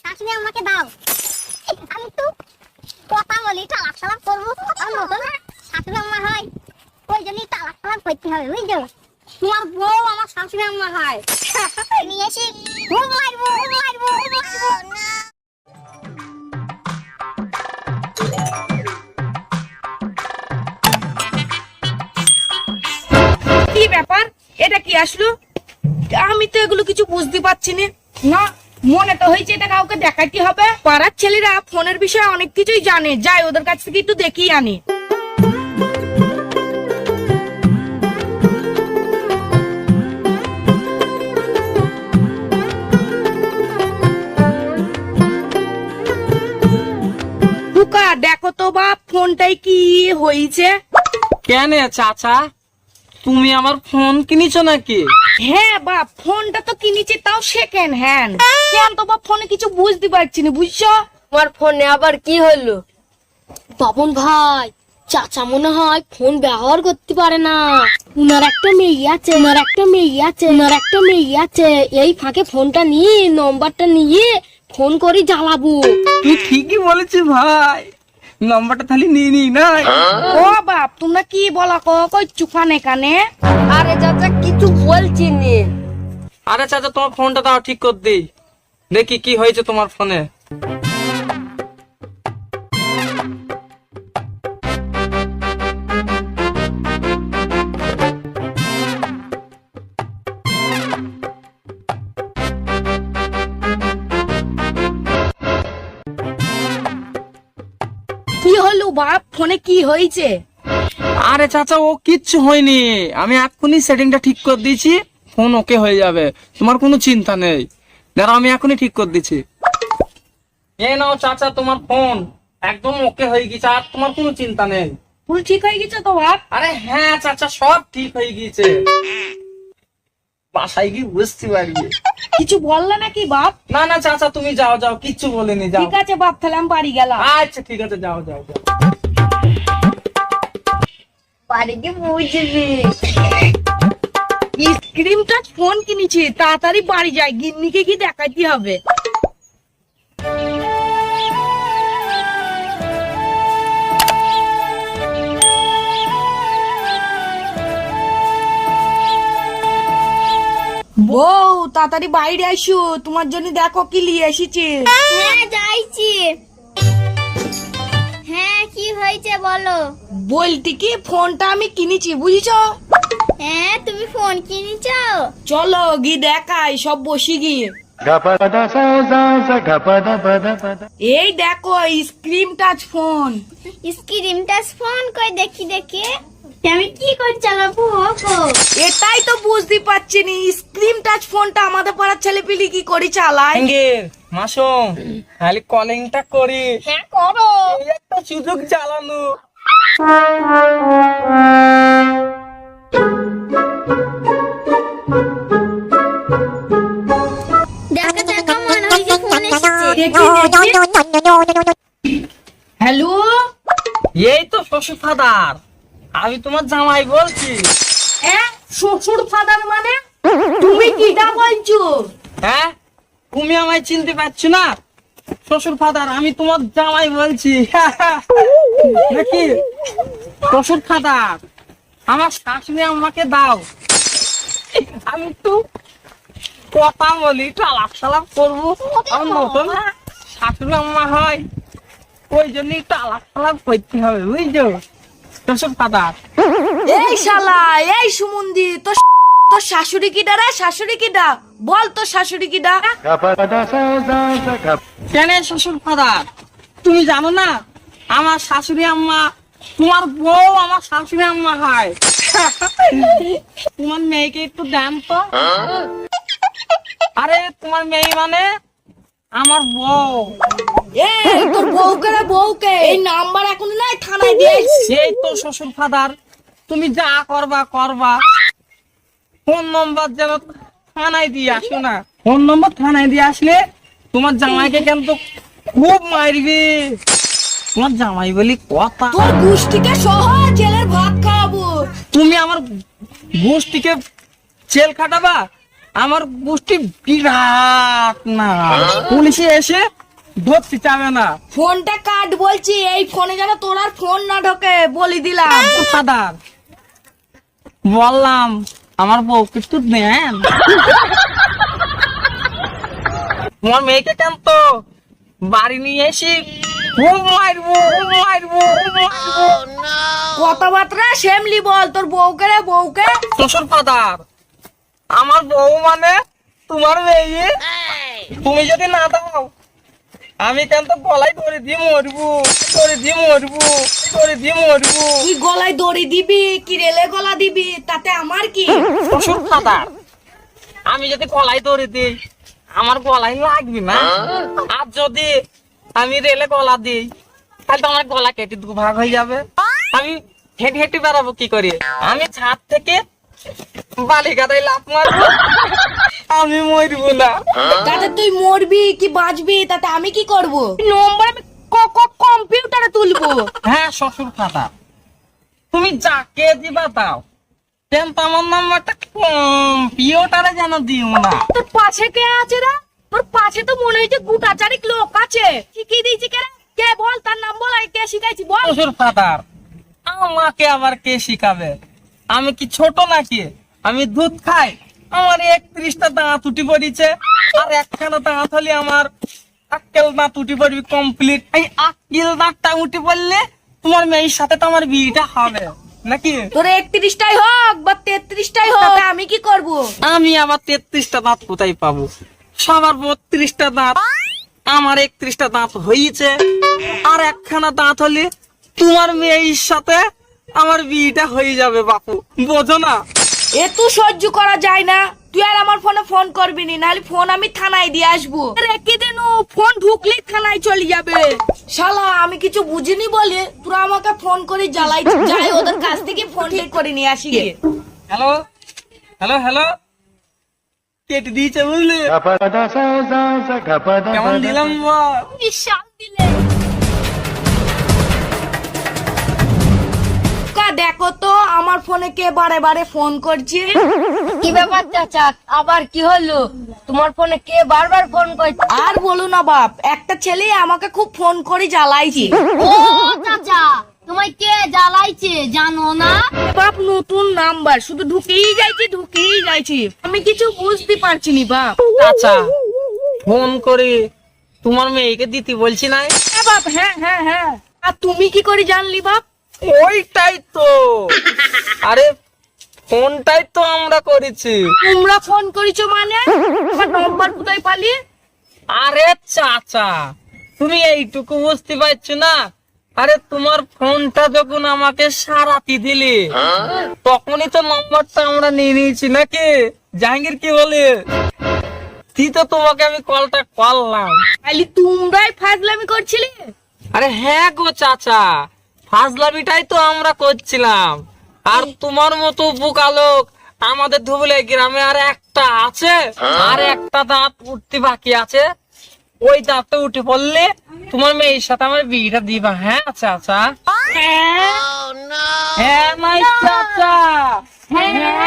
শাশুড়ি আমাকে দাও, আমি একটু কথা বলি, তালাক সালাক করবো। আমার নতুন শাশুড়ি আম্মা হয়, ওই জন্যই তালাক সালাক করতে হবে, বুঝছো? তোমার বউ আমার শাশুড়ি আম্মা হয়। নিয়ে এসে মারবো মারবো মারবো। কি ব্যাপার, এটা কি আসলো? আমি তো এগুলো কিছু বুঝতে পারছি না। না, মনে তো হয়েছে এটা কাউকে দেখাইতে হবে। পাড়ার ছেলেরা ফোনের বিষয়ে অনেক কিছুই জানে, যাই ওদের কাছ থেকে একটু দেখিয়ে আনি। টুকা, দেখো তো বাপ, ফোনটাই কি হয়েছে? কেন চাচা, তুমি আমার ফোন কিনেছো নাকি? হ্যাঁ বাপ, ফোনটা তো কিনেছি, তাও সেকেন্ড হ্যান্ড। কেন তো বাপ, ফোনে কিছু বুঝতে পারছি না, বুঝছো? তোমার ফোনে আবার কি হলো? বাবন ভাই, চাচা মনে হয় ফোন ব্যবহার করতে পারে না। উনার একটা মেয়ে আছে, এই ফাঁকে ফোনটা নিয়ে, নম্বরটা নিয়ে ফোন করে জ্বালাবো। তুই ঠিকই বলেছিস ভাই, নম্বরটা তাহলে নিয়ে নি না। ও বাপ, তোমরা কি বলা কই চুকানে কানে? আরে চাচা কিছু বলছি নি। আরে চাচা, তোমার ফোনটা দাও, ঠিক করে দিই, দেখি কি হয়েছে তোমার ফোনে। কি হলো বাপ, ফোনে কি হয়েছে? আরে চাচা, ও কিচ্ছু হয়নি, আমি এক্ষুনি সেটিংটা ঠিক করে দিয়েছি, ফোন ওকে হয়ে যাবে, তোমার কোনো চিন্তা নেই। দাঁড়াও, আমি এখনই ঠিক করে দিচ্ছি। এই নাও চাচা, তোমার ফোন একদম ওকে হয়ে গেছে, আর তোমার কোনো চিন্তা নেই। ফুল ঠিক হয়ে গেছে তো বাপ? আরে হ্যাঁ চাচা, সব ঠিক হয়ে গিয়েছে, বাসায় গিয়ে বুঝতে পারবি। কিছু বললে নাকি বাপ? না না চাচা, তুমি যাও যাও, কিচ্ছু বলিনি, যাও। ঠিক আছে বাপ, তাহলে আমি বাড়ি গেলাম। আচ্ছা ঠিক আছে, যাও যাও যাও। বাড়ি গিয়ে বুঝবি। স্ক্রিন টাচ ফোন কিনেছি, তাড়াতাড়ি বাড়ি যাই, গিন্নিকে কি দেখাইতে হবে। বউ, তাড়াতাড়ি বাইরে আসো, তোমার জন্য দেখো কি নিয়ে এসেছি। হ্যাঁ যাইছি। হ্যাঁ কি হয়েছে বলো? বলতে কি, ফোনটা আমি কিনেছি, বুঝেছো? হ্যাঁ তুমি ফোন কিনেছো? চলো গিয়ে দেখাই, সব বসি গিয়ে। এই দেখো, screen touch phone. Screen touch phone কই দেখি দেখি। আমি কি করে চালাবো গো? এটাই তো বুঝতে পারছি না, স্ক্রিন টাচ ফোনটা আমাদের পাড়ার ছেলে পিলি কি করে চালায়। মাসুম, খালি কলিংটা করি। হ্যাঁ করো। এই একটা সুযোগ চালানো। দেখা দেখা মনে হয় যে ফোন এসেছে। হ্যালো, এই তো শ্বশুর ফাদার, আমি তোমার জামাই বলছি। শ্বশুর ফাদার মানে? তুমি কিটা বলছো? হ্যাঁ, তুমি আমায় চিনতে পারছো না? শ্বশুর ফাদার, আমি তোমার জামাই বলছি। নাকি শ্বশুর ফাদার, আমার শাশুড়ি আমাকে দাও, আমি একটু কথা বলি, একটু আলাপ সালাপ করবো। আমার নতুন শাশুড়ি আম্মা হয়, ওই জন্য একটু আলাপ সালাপ করতে হবে, বুঝছো শ্বশুর ফাদার। এই শালা, এই সুমন্দি, তোর শাশুড়ি কিডা রে? শাশুড়ি কিডা? বল তোর শাশুড়ি কিডা? কেন শ্বশুর ফাদার, তুমি জানো না আমার শাশুড়ি আম্মা, তোমার বউ আমার শাশুড়ি আম্মা হয়। তোমার মেয়েকে একটু দেন তো। আরে তোমার মেয়ে মানে আমার বউ। এই তোর বউকে রে, বউকে এই নাম্বার এখন নাই, থানায় দিয়ে আসছি। এই তো শ্বশুর ফাদার, তুমি যা করবা করবা, ফোন নম্বর যেন থানায় দিয়ে আসো না। ফোন নম্বর থানায় দিয়ে আসলে তোমার জামাইকে কিন্তু খুব মারবি। তোমার জামাই বলি কথা, তোর গোষ্ঠীকে সহ জেলের ভাত খাওয়াবো। তুমি আমার গোষ্ঠীকে জেল খাটাবা? আমার গোষ্ঠী বিরাট না, পুলিশে এসে ধরতে চাবে না। ফোনটা কাট বলছি, এই ফোনে যেন তোর আর ফোন না ঢোকে বলি দিলাম। ফাদার বললাম আমার বউকে একটু দেন। তোমার মেয়েকে কেন তো বাড়ি নিয়ে এসি মারবো। কথাবার্তা সেমলি বল, তোর বউকে রে বউকে। শ্বশুর ফাদার, আমার বউ মানে তোমার মেয়ে, তুমি যদি না দাও আমি কেন তো গলায় ধরে দিয়ে মরবো। তুই গলায় দড়ি দিবি কি রেলে গলা দিবি তাতে আমার কি? শ্বশুর ফাদার, আমি যদি গলায় ধরে দিই আমার গলায় লাগবে না, আর যদি আমি রেলে গলা দিই তাহলে তো আমার গলা কেটে দুভাগ হয়ে যাবে। আমি হেঁটে বেড়াবো কি করে? আমি ছাদ থেকে বালিকাদায় লাফ মারবো, আমি মরবো না। তাতে তুই মরবি কি বাঁচবি তাতে আমি কি করব? নম্বর আমি কম্পিউটারে তুলবো। হ্যাঁ শ্বশুর ফাদার, তুমি যাকে দিবা দাও, কিন্তু আমার নাম্বারটা কম্পিউটারে যেন দিও না। তোর পাশে কে আছে রে? তোর পাশে তো মনে হচ্ছে গুটাচারিক লোক আছে। শিখিয়ে দিয়েছি কে রে? কে বল, তার নাম বল, আর কে শিখাইছি বল। শ্বশুর ফাদার, আমাকে আবার কে শিখাবে? আমি কি ছোট নাকি? আমি দুধ খাই, আমার 31টা দাঁত উঠি পড়িছে, আর একখানা দাঁত হলে আমার আক্কেল দাঁত উঠি পড়বি কমপ্লিট। এই আক্কেল দাঁতটা উঠি পড়লে তোমার মেয়ের সাথে তো আমার বিয়েটা হবে নাকি? তোর 31টাই হোক বা 33টাই হোক, তাতে আমি কি করব? আমি আবার 33টা দাঁত কোথায় পাবো? সবার 32টা দাঁত, আমার 31টা দাঁত হয়েছে, আর একখানা দাঁত হলে তোমার মেয়ের সাথে আমার বিয়েটা হয়ে যাবে বাপু, বোঝো না? এত সহ্য করা যায় না। তুই আর আমার ফোনে ফোন করবি না, নাহলে ফোন আমি থানায় দিয়ে আসবো। রেখে দেন, ফোন ঢুকলেই থানায় চলে যাবে। শালা আমি কিছু বুঝিনি বলে তোরা আমাকে ফোন করে জ্বালাই। যাই ওদের কাছ থেকে ফোন করে নিয়ে আসি। হ্যালো হ্যালো হ্যালো, কেটে দিয়েছে বুঝলি? কেমন দিলাম বল? বিশাল দিলে। দেখো তো আমার ফোনে কে বারে বারে ফোন করছে। কি ব্যাপার চাচা, আবার কি হলো? তোমার ফোনে কে বারবার ফোন করছে? আর বলো না বাপ, একটা ছেলে আমাকে খুব ফোন করে জ্বালাইছে। ও চাচা, তোমায় কে জ্বালাইছে জানো না? বাপ নতুন নাম্বার, শুধু ঢুকেই যাইছি। আমি কিছু বুঝতে পারছি নি বাপ। আচ্ছা, ফোন করে তোমার মেয়েকে দিতে বলছি না? হ্যাঁ বাপ, হ্যাঁ। আর তুমি কি করে জানলি বাপ? ওইটাই তো, আরে ফোনটাই তো আমরা করেছি। তোমরা ফোন করেছো মানে? আমার নম্বর কোথায় পালি? আরে চাচা, তুমি এইটুকু বুঝতে পারছো না? আরে তোমার ফোনটা যখন আমাকে সারাতি দিলি তখনই তো নম্বরটা আমরা নিয়ে নিয়েছি নাকি? জাহাঙ্গীর কি বলে? তো তোমাকে আমি কলটা করলাম। খালি তোমরাই ফাজলামি করছিলে? আরে হ্যাঁ গো চাচা, ফাজলামিটাই তো আমরা করছিলাম। আর তোমার মতো বোকা লোক আমাদের ধুবলে গ্রামে আর একটা আছে, আর একটা দাঁত উঠতে বাকি আছে। ওই দাঁতটা উঠে পড়লে তোমার মেয়ের সাথে আমার বিয়েটা দিবা। হ্যাঁ চাচা? হ্যাঁ নাই চাচা? হ্যাঁ।